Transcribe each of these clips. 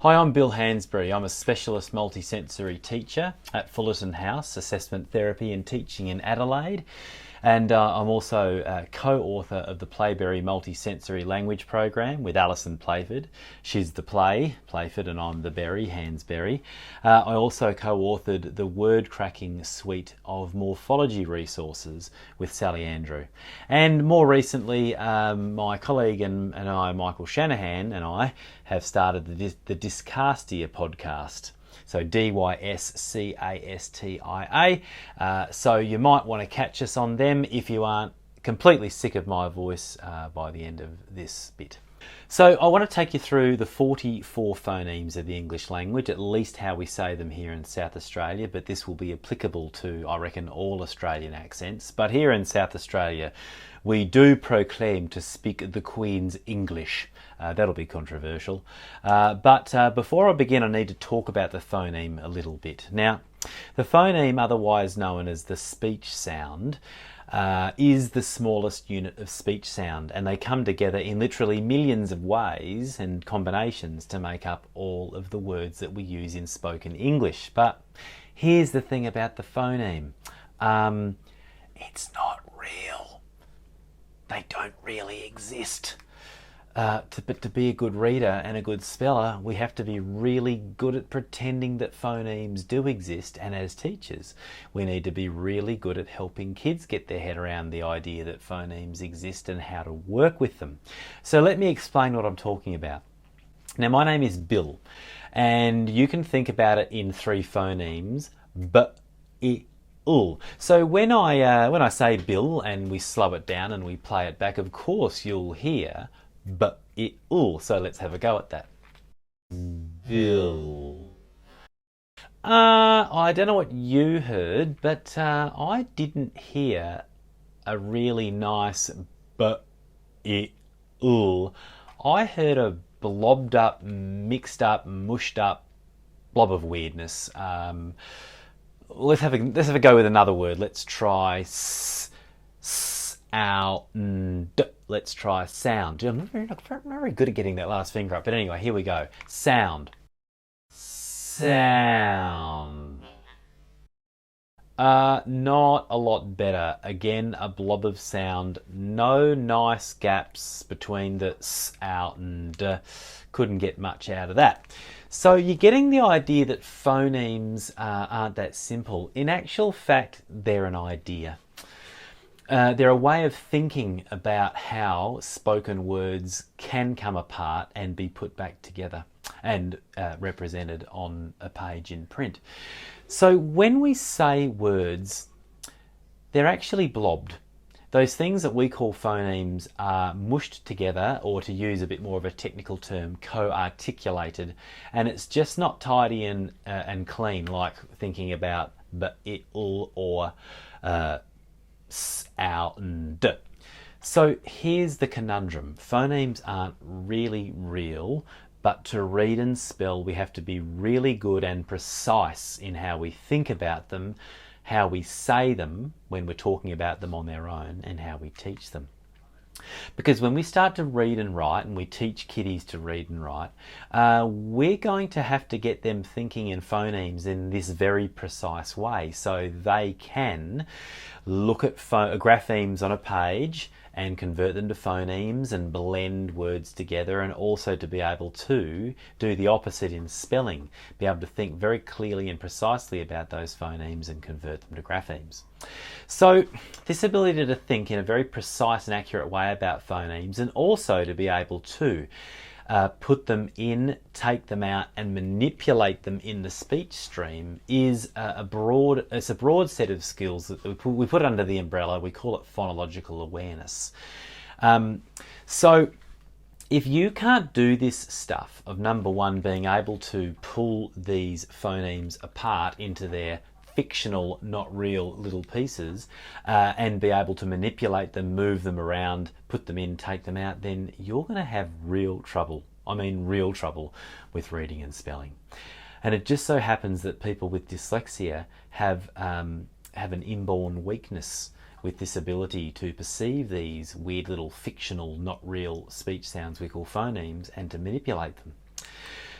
Hi, I'm Bill Hansberry. I'm a specialist multisensory teacher at Fullerton House, Assessment Therapy and Teaching in Adelaide. And I'm also co-author of the Playberry Multisensory Language Program with Alison Playford. She's the Playford, and I'm the Berry, Hansberry. I also co-authored the word cracking suite of morphology resources with Sally Andrew. And more recently, my colleague and I, Michael Shanahan, and I have started the Dyslexia podcast. So Dyscastia. So you might want to catch us on them if you aren't completely sick of my voice by the end of this bit. So I want to take you through the 44 phonemes of the English language, at least how we say them here in South Australia, but this will be applicable to, I reckon, all Australian accents. But here in South Australia, we do proclaim to speak the Queen's English. That'll be controversial. But before I begin, I need to talk about the phoneme a little bit. Now, the phoneme, otherwise known as the speech sound, is the smallest unit of speech sound, and they come together in literally millions of ways and combinations to make up all of the words that we use in spoken English. But here's the thing about the phoneme. It's not real. They don't really exist. But to be a good reader and a good speller, we have to be really good at pretending that phonemes do exist, and as teachers, we need to be really good at helping kids get their head around the idea that phonemes exist and how to work with them. So let me explain what I'm talking about. Now, my name is Bill, and you can think about it in three phonemes, b, I, ul. So when I say Bill and we slow it down and we play it back, of course you'll hear but it ul. So let's have a go at that. Bill. I don't know what you heard, but I didn't hear a really nice but it ul. I heard a blobbed up, mixed up, mushed up blob of weirdness. Let's have a go with another word. Let's try sound. Let's try sound. I'm not very good at getting that last finger up, but anyway, here we go. Sound. Sound. Not a lot better. Again, a blob of sound. No nice gaps between the s, out, and couldn't get much out of that. So you're getting the idea that phonemes aren't that simple. In actual fact, they're an idea. They're a way of thinking about how spoken words can come apart and be put back together and represented on a page in print. So when we say words, they're actually blobbed. Those things that we call phonemes are mushed together, or to use a bit more of a technical term, co-articulated, and it's just not tidy and clean like thinking about but, it, ul, or sound. So here's the conundrum. Phonemes aren't really real, but to read and spell we have to be really good and precise in how we think about them, how we say them when we're talking about them on their own, and how we teach them. Because when we start to read and write, and we teach kiddies to read and write, we're going to have to get them thinking in phonemes in this very precise way, so they can look at graphemes on a page and convert them to phonemes and blend words together, and also to be able to do the opposite in spelling, be able to think very clearly and precisely about those phonemes and convert them to graphemes. So this ability to think in a very precise and accurate way about phonemes, and also to be able to put them in, take them out, and manipulate them in the speech stream is a broad set of skills that we put under the umbrella. We call it phonological awareness. So if you can't do this stuff of, number one, being able to pull these phonemes apart into their fictional, not real little pieces, and be able to manipulate them, move them around, put them in, take them out, then you're going to have real trouble. I mean real trouble with reading and spelling. And it just so happens that people with dyslexia have an inborn weakness with this ability to perceive these weird little fictional, not real speech sounds we call phonemes, and to manipulate them.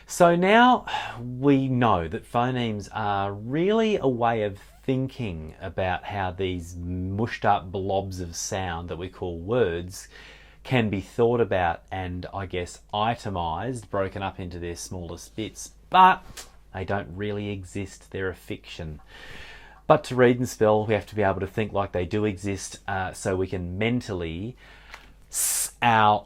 So now we know that phonemes are really a way of thinking about how these mushed up blobs of sound that we call words can be thought about and, I guess, itemized, broken up into their smallest bits, but they don't really exist. They're a fiction. But to read and spell, we have to be able to think like they do exist, so we can mentally our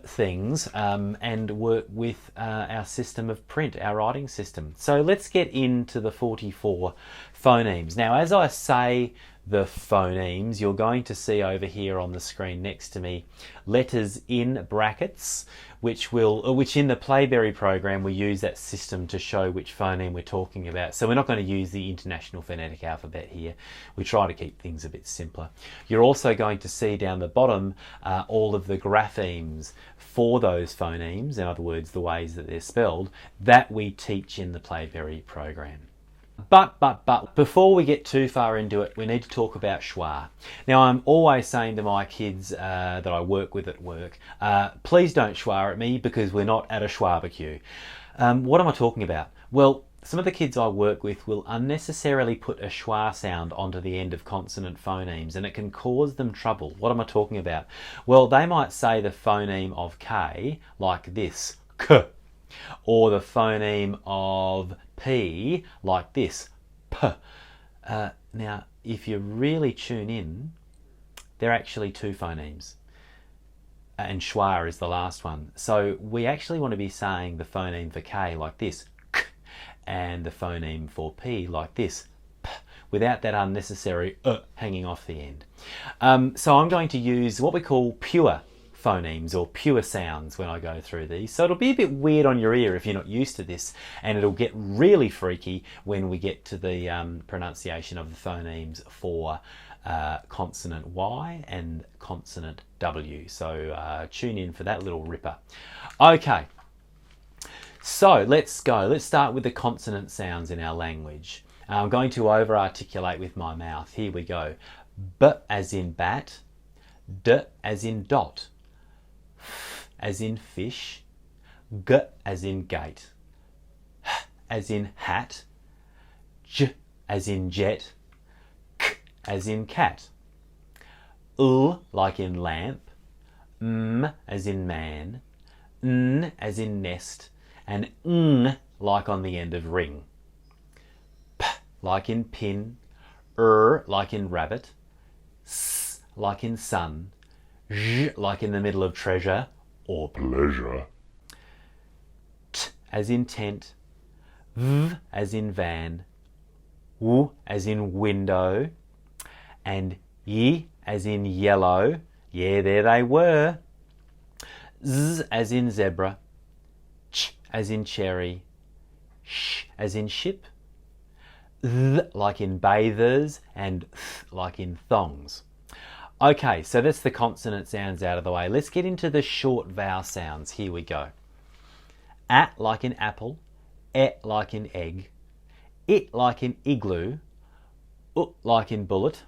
things and work with our system of print, our writing system. So let's get into the 44 phonemes. Now, as I say the phonemes, you're going to see over here on the screen next to me letters in brackets, which in the Playberry program we use that system to show which phoneme we're talking about. So we're not going to use the International Phonetic Alphabet here. We try to keep things a bit simpler. You're also going to see down the bottom all of the graphemes for those phonemes, in other words, the ways that they're spelled, that we teach in the Playberry program. But before we get too far into it, we need to talk about schwa. Now, I'm always saying to my kids that I work with at work, please don't schwa at me because we're not at a schwabecue. What am I talking about? Well, some of the kids I work with will unnecessarily put a schwa sound onto the end of consonant phonemes, and it can cause them trouble. What am I talking about? Well, they might say the phoneme of K like this, K, or the phoneme of P like this, P. Now, if you really tune in, they're actually two phonemes, and schwa is the last one. So we actually want to be saying the phoneme for K like this, K, and the phoneme for P like this, P, without that unnecessary hanging off the end. So I'm going to use what we call pure phonemes or pure sounds when I go through these. So it'll be a bit weird on your ear if you're not used to this, and it'll get really freaky when we get to the pronunciation of the phonemes for consonant Y and consonant W. So tune in for that little ripper. Okay, so let's go. Let's start with the consonant sounds in our language. I'm going to over-articulate with my mouth. Here we go. B as in bat, D as in dot, F as in fish, G as in gate, H as in hat, J as in jet, K as in cat, L like in lamp, M as in man, N as in nest, and N like on the end of ring. P like in pin, R like in rabbit, S like in sun, J like in the middle of treasure or pleasure, T as in tent, V as in van, W as in window, and Y as in yellow, yeah, there they were, Z as in zebra, Ch as in cherry, Sh as in ship, Th like in bathers, and Th like in thongs. Okay, so that's the consonant sounds out of the way. Let's get into the short vowel sounds. Here we go. A like in apple, E like in egg, I like in igloo, U like in bullet,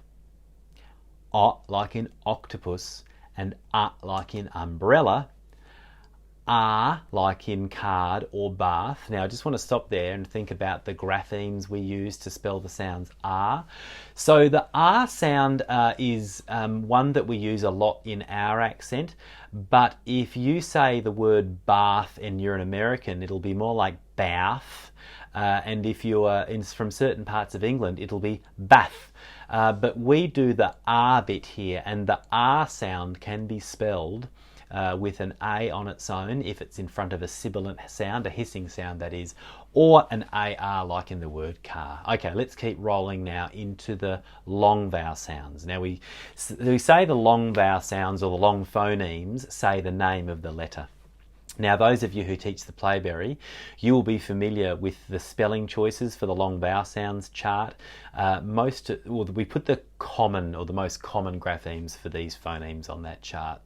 O like in octopus, and A like in umbrella, R like in card or bath. Now I just want to stop there and think about the graphemes we use to spell the sounds R. So the R sound is one that we use a lot in our accent, but if you say the word bath and you're an American, it'll be more like bath, and if you're from certain parts of England, it'll be bath. But we do the R bit here, and the R sound can be spelled with an A on its own if it's in front of a sibilant sound, a hissing sound that is, or an AR like in the word car. Okay, let's keep rolling now into the long vowel sounds. Now we say the long vowel sounds or the long phonemes say the name of the letter. Now those of you who teach the Playberry, you will be familiar with the spelling choices for the long vowel sounds chart. We put the common or the most common graphemes for these phonemes on that chart.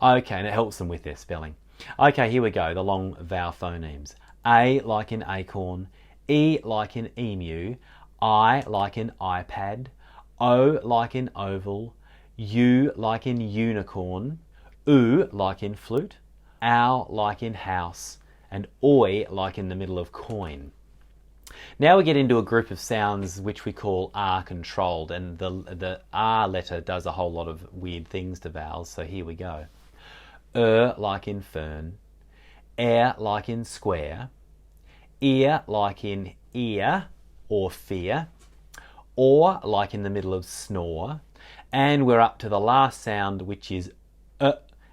Okay, and it helps them with their spelling. Okay, here we go, the long vowel phonemes. A like in acorn, E like in emu, I like in iPad, O like in oval, U like in unicorn, U like in flute, owl like in house, and oi like in the middle of coin. Now we get into a group of sounds which we call R controlled, and the R letter does a whole lot of weird things to vowels, so here we go. Like in fern, like in square, ear like in ear or fear, or like in the middle of snore, and we're up to the last sound, which is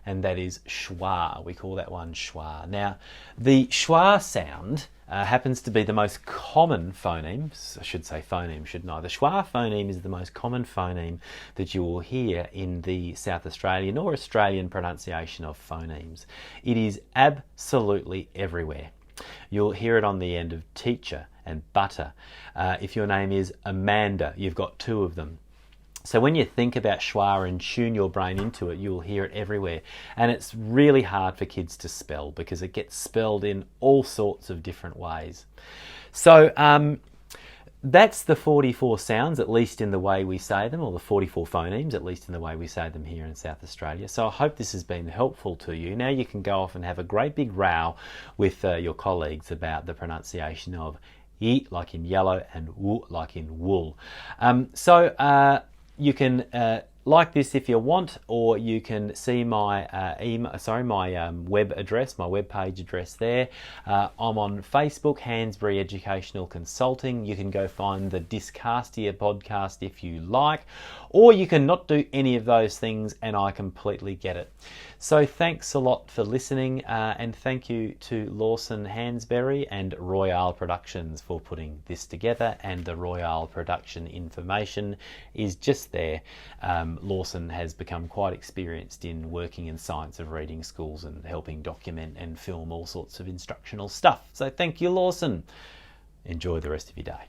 and that is schwa. We call that one schwa. Now, the schwa sound happens to be the most common phoneme. I should say phoneme, shouldn't I? The schwa phoneme is the most common phoneme that you will hear in the South Australian or Australian pronunciation of phonemes. It is absolutely everywhere. You'll hear it on the end of teacher and butter. If your name is Amanda, you've got two of them. So when you think about schwa and tune your brain into it, you'll hear it everywhere. And it's really hard for kids to spell because it gets spelled in all sorts of different ways. So that's the 44 sounds, at least in the way we say them, or the 44 phonemes, at least in the way we say them here in South Australia. So I hope this has been helpful to you. Now you can go off and have a great big row with your colleagues about the pronunciation of I like in yellow and W like in wool. You can like this if you want, or you can see my web address, my web page address there. I'm on Facebook, Hansberry Educational Consulting. You can go find the Dyslexia podcast if you like, or you can not do any of those things and I completely get it. So thanks a lot for listening, and thank you to Lawson Hansberry and Royale Productions for putting this together, and the Royale production information is just there. Lawson has become quite experienced in working in science of reading schools and helping document and film all sorts of instructional stuff. So thank you, Lawson. Enjoy the rest of your day.